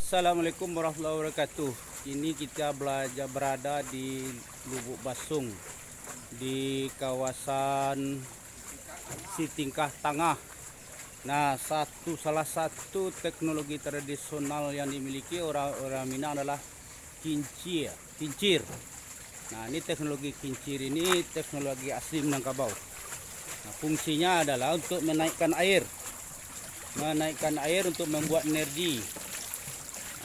Assalamualaikum warahmatullahi wabarakatuh. Ini kita berada di Lubuk Basung di kawasan Sitingkah Tangah. Nah, salah satu teknologi tradisional yang dimiliki orang Minang adalah kincir. Nah, ini teknologi kincir ini teknologi asli Minangkabau. Nah, fungsinya adalah untuk menaikkan air untuk membuat energi.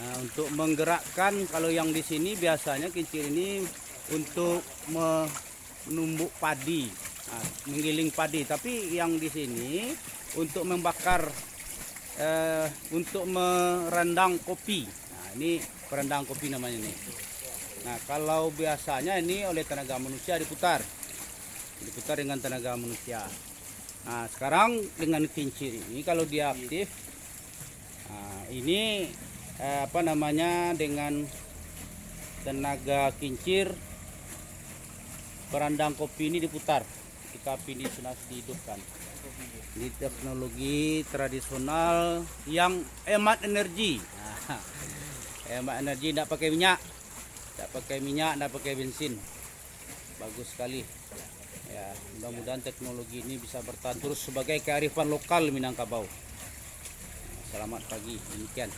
Nah, untuk menggerakkan, kalau yang di sini biasanya kincir ini untuk menumbuk padi, menggiling padi. Tapi yang di sini untuk membakar, untuk merendang kopi. Nah, ini perendang kopi namanya nih. Nah, kalau biasanya ini oleh tenaga manusia diputar dengan tenaga manusia. Nah, sekarang dengan kincir ini kalau dia aktif, ini dengan tenaga kincir berandang kopi ini diputar ketika api ini sudah dihidupkan. Ini teknologi tradisional yang hemat energi. Hemat energi, tidak pakai minyak, tidak pakai bensin. Bagus sekali. Ya, mudah-mudahan teknologi ini bisa bertahan terus sebagai kearifan lokal Minangkabau. Selamat pagi, demikian.